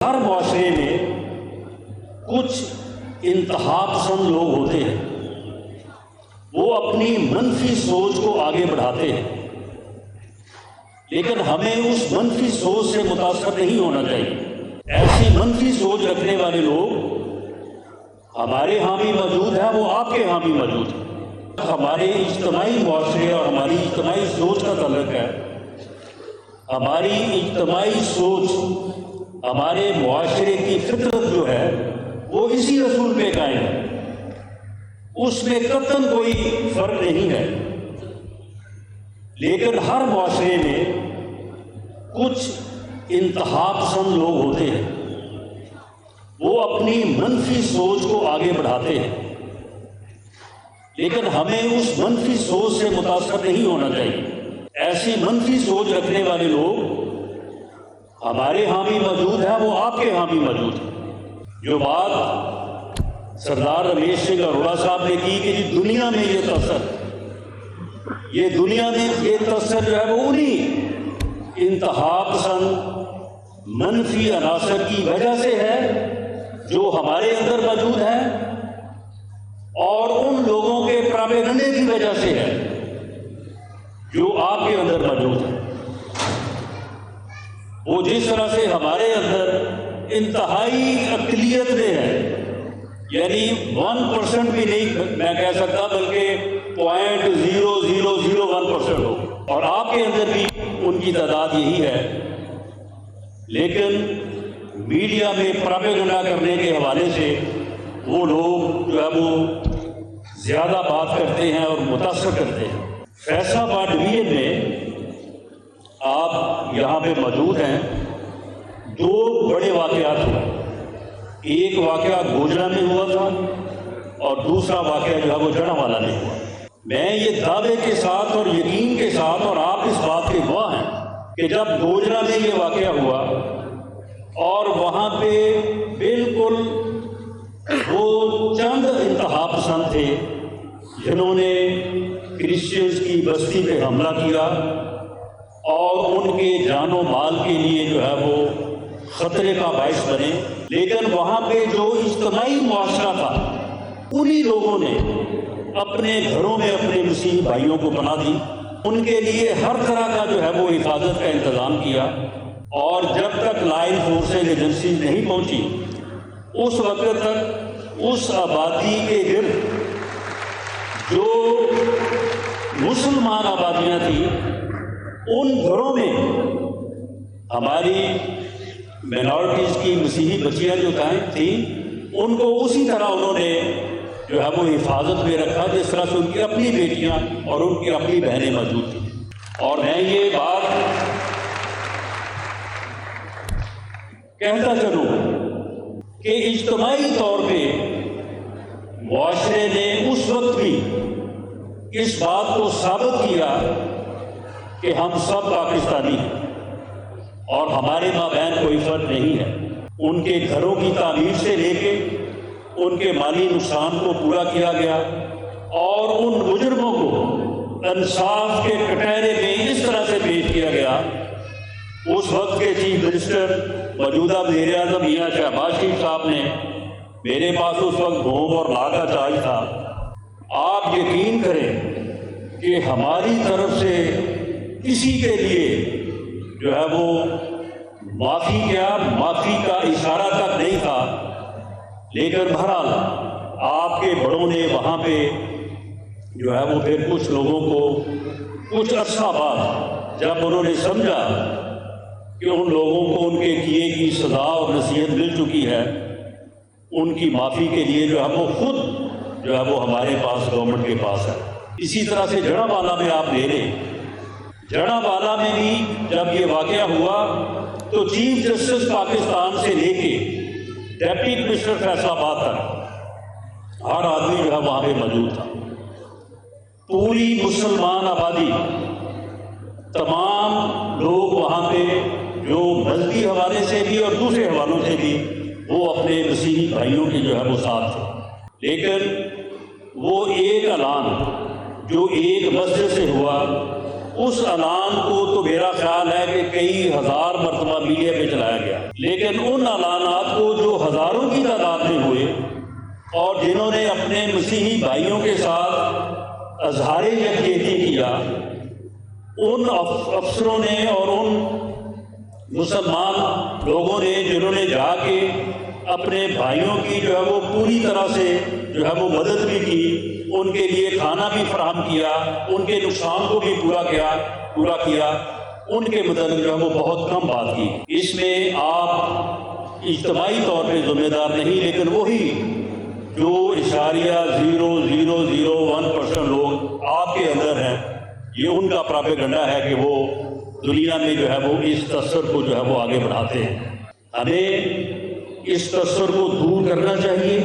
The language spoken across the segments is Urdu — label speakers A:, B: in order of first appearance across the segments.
A: ہر معاشرے میں کچھ انتہا پسند لوگ ہوتے ہیں، وہ اپنی منفی سوچ کو آگے بڑھاتے ہیں، لیکن ہمیں اس منفی سوچ سے متاثر نہیں ہونا چاہیے۔ ایسی منفی سوچ رکھنے والے لوگ ہمارے ہاں بھی موجود ہیں، وہ آپ کے ہاں بھی موجود ہیں۔ ہمارے اجتماعی معاشرے اور ہماری اجتماعی سوچ کا تعلق ہے۔ ہماری اجتماعی سوچ، ہمارے معاشرے کی فطرت جو ہے وہ اسی اصول پہ قائم ہے، اس میں قطعاً کوئی فرق نہیں ہے، لیکن ہر معاشرے میں کچھ انتہا پسند لوگ ہوتے ہیں، وہ اپنی منفی سوچ کو آگے بڑھاتے ہیں، لیکن ہمیں اس منفی سوچ سے متاثر نہیں ہونا چاہیے۔ ایسی منفی سوچ رکھنے والے لوگ ہمارے ہاں بھی موجود ہیں، وہ آپ کے ہاں بھی موجود ہیں۔ جو بات سردار رمیش سنگھ اروڑہ صاحب نے کی کہ دنیا میں یہ تاثر جو ہے وہ انہی انتہا پسند منفی عناصر کی وجہ سے ہے جو ہمارے اندر موجود ہیں، اور ان لوگوں کے پراپیگنڈے کی وجہ سے ہے جو آپ کے اندر موجود ہے۔ وہ جس طرح سے ہمارے اندر انتہائی اقلیت میں ہے، یعنی 1% بھی نہیں میں کہہ سکتا، بلکہ 0.0001% ہو، اور آپ کے اندر بھی ان کی تعداد یہی ہے، لیکن میڈیا میں پراپیگنڈا کرنے کے حوالے سے وہ لوگ جو ہے وہ زیادہ بات کرتے ہیں اور متاثر کرتے ہیں۔ فیصل آباد ڈویژن میں آپ یہاں پہ موجود ہیں، دو بڑے واقعات ہوئے۔ ایک واقعہ گوجرا میں ہوا تھا اور دوسرا واقعہ جو ہے وہ جڑاوالا میں ہوا۔ میں یہ دعوے کے ساتھ اور یقین کے ساتھ، اور آپ اس بات کے گواہ ہیں، کہ جب گوجرا میں یہ واقعہ ہوا اور وہاں پہ بالکل وہ چند انتہا پسند تھے جنہوں نے کرسچنز کی بستی پہ حملہ کیا اور ان کے جان و مال کے لیے جو ہے وہ خطرے کا باعث بنے، لیکن وہاں پہ جو اجتماعی معاشرہ تھا انہی لوگوں نے اپنے گھروں میں اپنے مسیحی بھائیوں کو پناہ دی، ان کے لیے ہر طرح کا جو ہے وہ حفاظت کا انتظام کیا، اور جب تک لا انفورسنگ ایجنسیز نہیں پہنچی اس وقت تک اس آبادی کے گرد جو مسلمان آبادیاں تھیں ان گھروں میں ہماری مائنورٹیز کی مسیحی بچیاں جو تھیں ان کو اسی طرح انہوں نے جو ہے وہ حفاظت میں رکھا جس طرح سے ان کی اپنی بیٹیاں اور ان کی اپنی بہنیں موجود تھیں۔ اور میں یہ بات کہتا چلوں کہ اجتماعی طور پہ معاشرے نے اس وقت بھی اس بات کو ثابت کیا کہ ہم سب پاکستانی ہیں اور ہمارے مابین کوئی فرق نہیں ہے۔ ان کے گھروں کی تعمیر سے لے کے ان کے مالی نقصان کو پورا کیا گیا، اور ان مجرموں کو انصاف کے کٹہرے میں اس طرح سے پیش کیا گیا۔ اس وقت کے چیف منسٹر موجودہ وزیر اعظم میاں شہباز شریف صاحب نے، میرے پاس اس وقت بھوم اور لا کا چارج تھا، آپ یقین کریں کہ ہماری طرف سے کسی کے لیے جو ہے وہ معافی کا اشارہ تک نہیں تھا، لیکن بہرحال آپ کے بڑوں نے وہاں پہ جو ہے وہ پھر کچھ لوگوں کو کچھ عرصہ بعد جب انہوں نے سمجھا کہ ان لوگوں کو ان کے کیے کی سزا اور نصیحت مل چکی ہے، ان کی معافی کے لیے جو ہے وہ خود جو ہے وہ ہمارے پاس گورنمنٹ کے پاس ہے۔ اسی طرح سے جڑاوالا میں آپ لے لیں، جڑاوالا میں بھی جب یہ واقعہ ہوا تو چیف جسٹس پاکستان سے لے کے ڈپٹی کمشنر فیصل آباد تک ہر آدمی جو ہے وہاں پہ موجود تھا۔ پوری مسلمان آبادی، تمام لوگ وہاں پہ جو مذہبی حوالے سے بھی اور دوسرے حوالوں سے بھی وہ اپنے مسیحی بھائیوں کے جو ہے وہ ساتھ تھے، لیکن وہ ایک اعلان جو ایک مسجد سے ہوا اس اعلان کو تو میرا خیال ہے کہ کئی ہزار مرتبہ میڈیا پہ چلایا گیا، لیکن ان اعلانات کو جو ہزاروں کی تعداد میں ہوئے اور جنہوں نے اپنے مسیحی بھائیوں کے ساتھ اظہار یکجہتی کیا، ان افسروں نے اور ان مسلمان لوگوں نے جنہوں نے جا کے اپنے بھائیوں کی جو ہے وہ پوری طرح سے جو ہے وہ مدد بھی کی، ان کے لیے کھانا بھی فراہم کیا، ان کے نقصان کو بھی پورا کیا، ان کے متعلق جو ہے وہ بہت کم بات کی۔ اس میں آپ اجتماعی طور پہ ذمہ دار نہیں، لیکن وہی جو .0001% لوگ آپ کے اندر ہیں، یہ ان کا پراپیگنڈا ہے کہ وہ دنیا میں جو ہے وہ اس تصور کو جو ہے وہ آگے بڑھاتے ہیں۔ ہمیں اس تصور کو دور کرنا چاہیے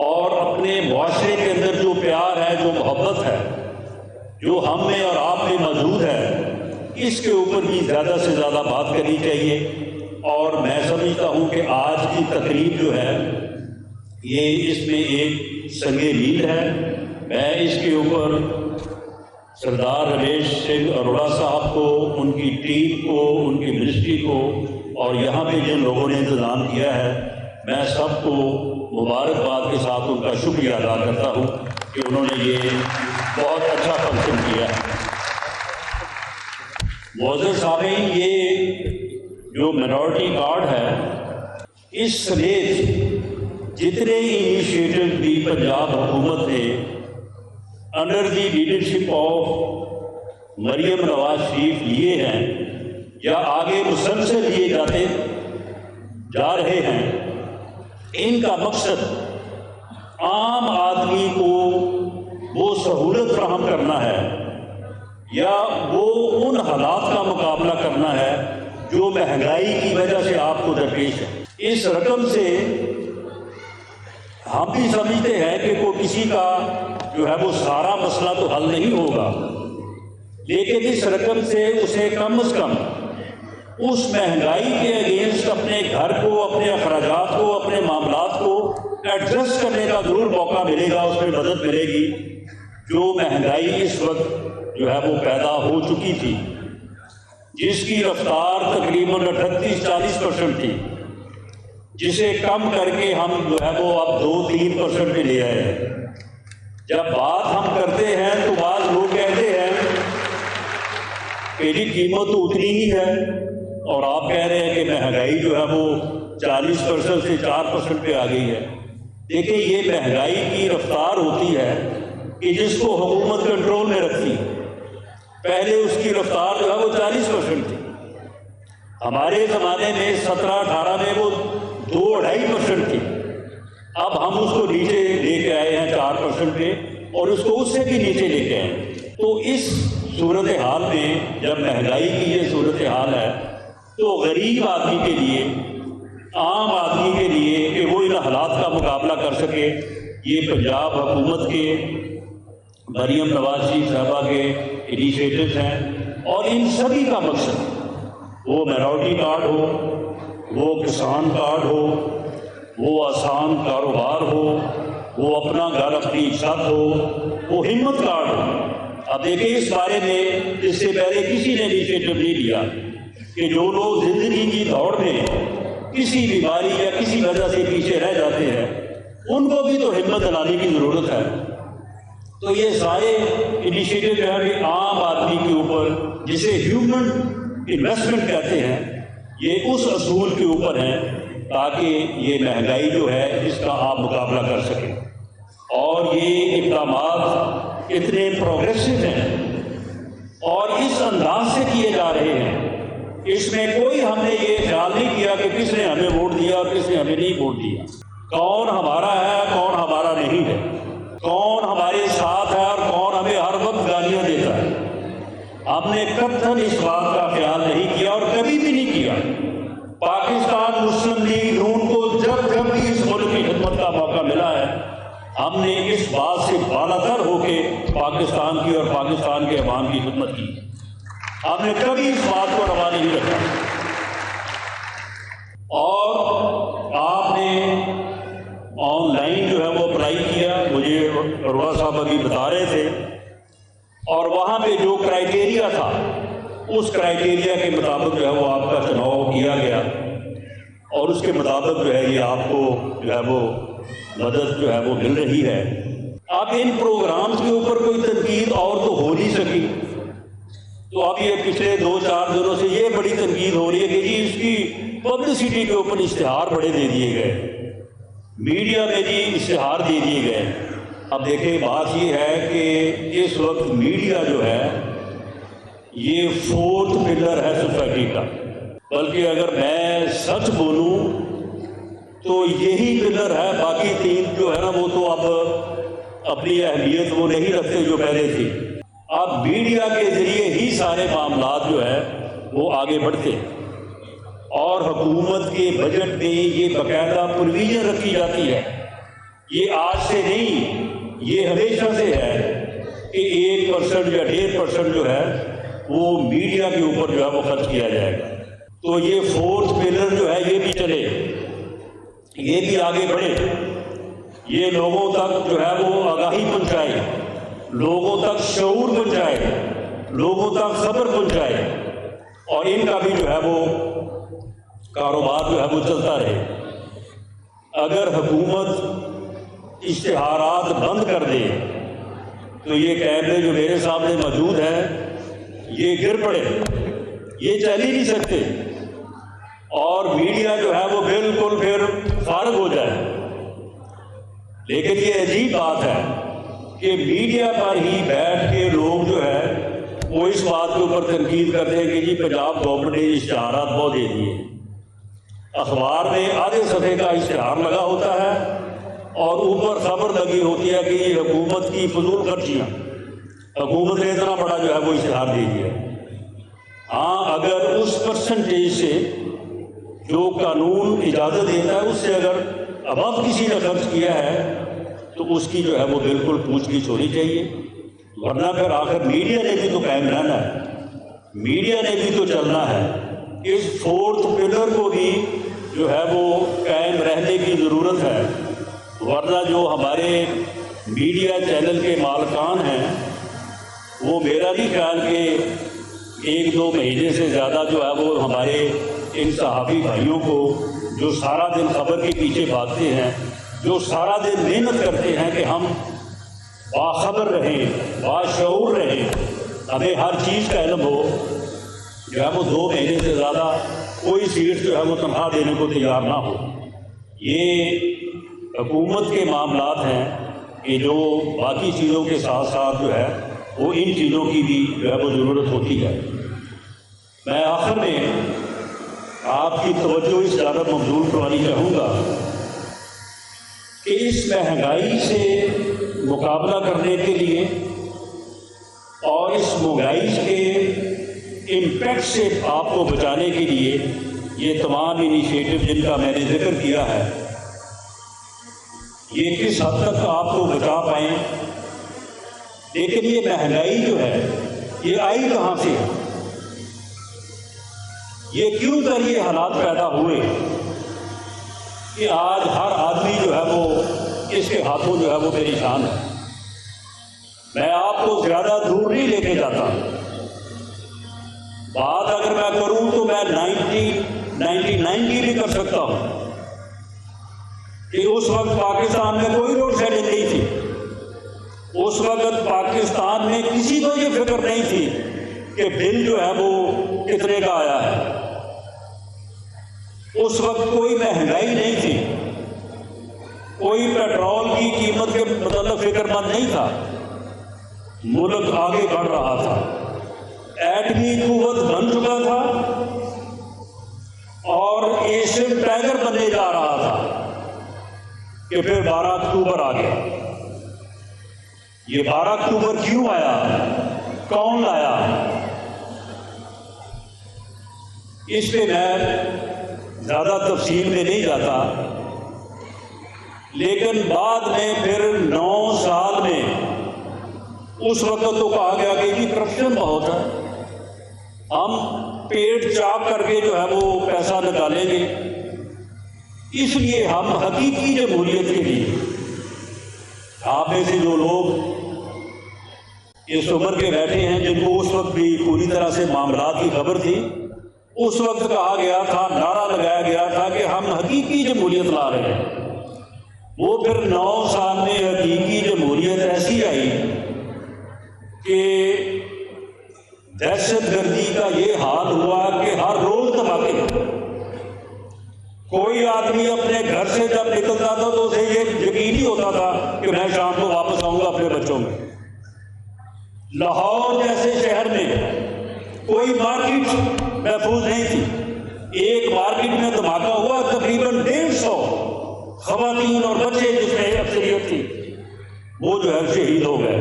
A: اور اپنے معاشرے کے اندر جو پیار ہے، جو محبت ہے، جو ہم میں اور آپ میں موجود ہے، اس کے اوپر بھی زیادہ سے زیادہ بات کرنی چاہیے۔ اور میں سمجھتا ہوں کہ آج کی تقریب جو ہے یہ اس میں ایک سنگ میل ہے۔ میں اس کے اوپر سردار رمیش سنگھ اروڑا صاحب کو، ان کی ٹیم کو، ان کی منسٹری کو اور یہاں پہ جن لوگوں نے انتظام کیا ہے، میں سب کو مبارکباد کے ساتھ ان کا شکریہ ادا کرتا ہوں کہ انہوں نے یہ بہت اچھا فنکشن کیا ہے۔ معزز سامعین، یہ جو منورٹی کارڈ ہے، اس سمیت جتنے انیشیٹو بھی پنجاب حکومت نے under the leadership of Maryam Nawaz Sharif لیے ہیں یا آگے مسلسل لیے جا رہے ہیں، ان کا مقصد عام آدمی کو وہ سہولت فراہم کرنا ہے یا وہ ان حالات کا مقابلہ کرنا ہے جو مہنگائی کی وجہ سے آپ کو درپیش ہے۔ اس رقم سے ہم بھی سمجھتے ہیں کہ کوئی کسی کا جو ہے وہ سارا مسئلہ تو حل نہیں ہوگا، لیکن اس رقم سے اسے کم از کم اس مہنگائی کے اگینسٹ اپنے گھر کو، اپنے اخراجات کو، اپنے معاملات کو ایڈجسٹ کرنے کا ضرور موقع ملے گا، اس میں مدد ملے گی۔ جو مہنگائی اس وقت جو ہے وہ پیدا ہو چکی تھی، جس کی رفتار تقریباً 38-40% تھی، جسے کم کر کے ہم جو ہے وہ اب 2-3% پہ لے آئے ہیں۔ جب بات ہم کرتے ہیں تو بعض لوگ کہتے ہیں کہ جی قیمت تو اتنی ہی ہے، اور آپ کہہ رہے ہیں کہ مہنگائی جو ہے وہ 40% سے 4% پہ آ گئی ہے۔ دیکھیں، یہ مہنگائی کی رفتار ہوتی ہے کہ جس کو حکومت کنٹرول میں رکھتی ہے۔ پہلے اس کی رفتار جو ہے وہ 40% تھی، ہمارے زمانے میں 17-18 میں وہ 2-2.5% تھی، اب ہم اس کو نیچے لے کے آئے ہیں 4% پہ، اور اس کو اس سے بھی نیچے لے کے آئے۔ تو اس صورتحال میں جب مہنگائی کی یہ صورتحال ہے تو غریب آدمی کے لیے، عام آدمی کے لیے کہ وہ ان حالات کا مقابلہ کر سکے، یہ پنجاب حکومت کے، مریم نواز شریف صاحبہ کے انیشیٹوز ہیں۔ اور ان سبھی کا مقصد، وہ مائنورٹی کارڈ ہو، وہ کسان کارڈ ہو، وہ آسان کاروبار ہو، وہ اپنا گھر اپنی چھت ہو، وہ ہمت کارڈ ہو۔ اب دیکھیں، اس بارے میں اس سے پہلے کسی نے انیشیٹو نہیں لیا کہ جو لوگ زندگی کی دوڑ میں کسی بیماری یا کسی وجہ سے پیچھے رہ جاتے ہیں، ان کو بھی تو ہمت دلانے کی ضرورت ہے۔ تو یہ سارے انیشیٹو جو ہے کہ عام آدمی کے اوپر، جسے ہیومن انویسٹمنٹ کہتے ہیں، یہ اس اصول کے اوپر ہیں تاکہ یہ مہنگائی جو ہے اس کا آپ مقابلہ کر سکیں۔ اور یہ اقدامات اتنے پروگریسو ہیں اور اس انداز سے کیے جا رہے ہیں، اس میں کوئی ہم نے یہ خیال نہیں کیا کہ کس نے ہمیں ووٹ دیا اور کس نے ہمیں نہیں ووٹ دیا، کون ہمارا ہے کون ہمارا نہیں ہے، کون ہمارے ساتھ ہے اور کون ہمیں ہر وقت گالیاں دیتا ہے۔ ہم نے قطعاً اس بات کا خیال نہیں کیا اور کبھی بھی نہیں کیا۔ پاکستان مسلم لیگ نون کو جب بھی اس ملک کی خدمت کا موقع ملا ہے، ہم نے اس بات سے بالاتر ہو کے پاکستان کی اور پاکستان کے عوام کی خدمت کی۔ ہم نے کبھی اس بات کو روا نہیں رکھا۔ اور آپ نے آن لائن جو ہے وہ اپلائی کیا، مجھے اروڑا صاحب ابھی بتا رہے تھے اور وہاں پہ جو کرائٹیریا تھا اس کرائٹیریا کے مطابق جو ہے وہ آپ کا چناؤ کیا گیا، اور اس کے مطابق جو ہے یہ آپ کو جو ہے وہ مدد جو ہے وہ مل رہی ہے۔ اب ان پروگرامز کے اوپر کوئی تنقید اور تو ہو نہیں سکی، تو اب یہ پچھلے 2-4 دنوں سے یہ بڑی تنقید ہو رہی ہے کہ جی اس کی پبلسٹی کے اوپر اشتہار بڑے دے دیے گئے، میڈیا میں جی اشتہار دے دیے گئے۔ اب دیکھیں بات یہ ہے کہ اس وقت میڈیا جو ہے یہ 4تھ پلر ہے سوسائٹی کا، بلکہ اگر میں سچ بولوں تو یہی پلر ہے، باقی 3 جو ہے نا وہ تو اب اپنی اہمیت وہ نہیں رکھتے جو پہلے تھی۔ اب میڈیا کے ذریعے ہی سارے معاملات جو ہے وہ آگے بڑھتے، اور حکومت کے بجٹ میں یہ باقاعدہ پروویژن رکھی جاتی ہے، یہ آج سے نہیں، یہ ہمیشہ سے ہے کہ 1% یا 1.5% جو ہے وہ میڈیا کے اوپر جو ہے وہ خرچ کیا جائے گا۔ تو یہ 4تھ پلر جو ہے یہ بھی چلے، یہ بھی آگے بڑھے، یہ لوگوں تک جو ہے وہ آگاہی پہنچائے، لوگوں تک شعور پہنچائے، لوگوں تک خبر پہنچائے، اور ان کا بھی جو ہے وہ کاروبار جو ہے وہ چلتا رہے۔ اگر حکومت اشتہارات بند کر دے تو یہ کیمرے جو میرے سامنے موجود ہیں یہ گر پڑے، یہ چل ہی نہیں سکتے، اور میڈیا جو ہے وہ بالکل پھر فارغ ہو جائے۔ لیکن یہ عجیب بات ہے کہ میڈیا پر ہی بیٹھ کے لوگ جو ہے وہ اس بات کے اوپر تنقید کرتے ہیں کہ جی پنجاب گورنمنٹ نے اشتہارات بہت دے دیے، اخبار میں آدھے صفحے کا اشتہار لگا ہوتا ہے اور اوپر خبر لگی ہوتی ہے کہ یہ حکومت کی فضول خرچیاں، حکومت نے اتنا بڑا جو ہے وہ اشتہار دے دیا۔ ہاں، اگر اس پرسنٹیج سے جو قانون اجازت دیتا ہے اس سے اگر ابو کسی نے خرچ کیا ہے تو اس کی جو ہے وہ بالکل پوچھ گچھ ہونی چاہیے، ورنہ پھر آخر میڈیا نے بھی تو قائم رہنا ہے، میڈیا نے بھی تو چلنا ہے۔ اس 4تھ پلر کو بھی جو ہے وہ قائم رہنے کی ضرورت ہے، ورنہ جو ہمارے میڈیا چینل کے مالکان ہیں وہ میرا نہیں خیال کہ 1-2 مہینے سے زیادہ جو ہے وہ ہمارے ان صحافی بھائیوں کو جو سارا دن خبر کے پیچھے بھاگتے ہیں، جو سارا دن محنت کرتے ہیں کہ ہم باخبر رہیں، باشعور رہیں، ہمیں ہر چیز کا علم ہو، جو ہے وہ 2 مہینے سے زیادہ کوئی سیٹ جو ہے وہ تنخواہ دینے کو تیار نہ ہو۔ یہ حکومت کے معاملات ہیں کہ جو باقی چیزوں کے ساتھ ساتھ جو ہے وہ ان چیزوں کی بھی جو ہے وہ ضرورت ہوتی ہے۔ میں آخر میں آپ کی توجہ اس جانب مبذول کرانی چاہوں گا کہ اس مہنگائی سے مقابلہ کرنے کے لیے اور اس مہنگائی کے امپیکٹ سے آپ کو بچانے کے لیے یہ تمام انیشیٹو جن کا میں نے ذکر کیا ہے یہ کس حد تک آپ کو بچا پائیں۔ لیکن یہ مہنگائی جو ہے یہ آئی کہاں سے ہے، یہ کیوں کر یہ حالات پیدا ہوئے کہ آج ہر آدمی جو ہے وہ اس کے ہاتھوں جو ہے وہ پریشان ہے۔ میں آپ کو زیادہ دور نہیں لے کے جاتا، بات اگر میں کروں تو میں 1999 کی بھی کر سکتا ہوں کہ اس وقت پاکستان میں کوئی روڈ شیڈنگ نہیں تھی، اس وقت پاکستان میں کسی کو یہ فکر نہیں تھی کہ بل جو ہے وہ کتنے کا آیا ہے، اس وقت کوئی مہنگائی نہیں تھی، کوئی پیٹرول کی قیمت کے متعلق فکر مند نہیں تھا، ملک آگے بڑھ رہا تھا، ایٹمی قوت بن چکا تھا اور ایشین ٹائگر بننے جا رہا تھا کہ پھر 12 اکتوبر آ گیا۔ یہ 12 اکتوبر کیوں آیا، کون لایا، اس پہ میں زیادہ تفصیل میں نہیں جاتا، لیکن بعد میں پھر 9 سال میں اس وقت تو کہا گیا کہ یہ کرپشن بہت ہے، ہم پیٹ چاک کر کے جو ہے وہ پیسہ نکالیں گے، اس لیے ہم حقیقی جمہوریت کے لیے آپ میں سے جو لوگ اس عمر کے بیٹھے ہیں جن کو اس وقت بھی پوری طرح سے معاملات کی خبر تھی، اس وقت کہا گیا تھا، نعرہ لگایا گیا تھا کہ ہم حقیقی جمہوریت لا رہے ہیں۔ وہ پھر 9 سال میں حقیقی جمہوریت ایسی آئی کہ دہشت گردی کا یہ حال ہوا کہ ہر روز دھماکے۔ کوئی آدمی اپنے گھر سے جب نکلتا تھا تو اسے یہ یقین ہی ہوتا تھا کہ میں شام کو واپس آؤں گا اپنے بچوں میں۔ لاہور جیسے شہر میں کوئی مارکیٹ محفوظ نہیں تھی۔ ایک مارکیٹ میں دھماکہ ہوا، تقریباً 150 خواتین اور بچے جس میں اکثریت تھی وہ جو ہے شہید ہو گئے۔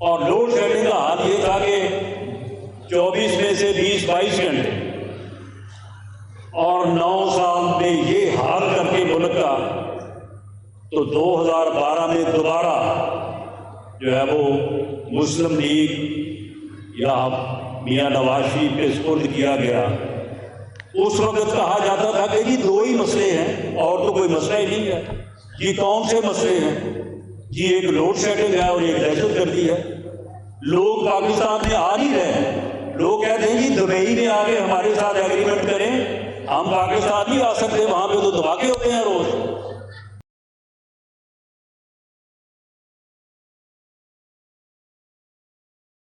A: اور لوڈ شیڈنگ کا حال یہ تھا کہ 24 میں سے 20-22 گھنٹے، اور 9 سال میں یہ حال کر کے ملک کا، تو 2012 میں دوبارہ جو ہے وہ مسلم لیگ یا میاں نواز شریف کے سپرد کیا گیا۔ اس وقت کہا جاتا تھا کہ جی 2 ہی مسئلے ہیں اور تو کوئی مسئلہ ہی نہیں ہے۔ جی کون سے مسئلے ہیں؟ جی ایک لوڈ شیڈنگ ہے اور ایک دہشت گردی ہے۔ لوگ پاکستان میں آ نہیں رہے، لوگ کہتے ہیں جی دبئی میں آگے ہمارے ساتھ ایگریمنٹ کریں، ہم پاکستان نہیں آ سکتے، وہاں پہ تو دھماکے ہوتے ہیں روز۔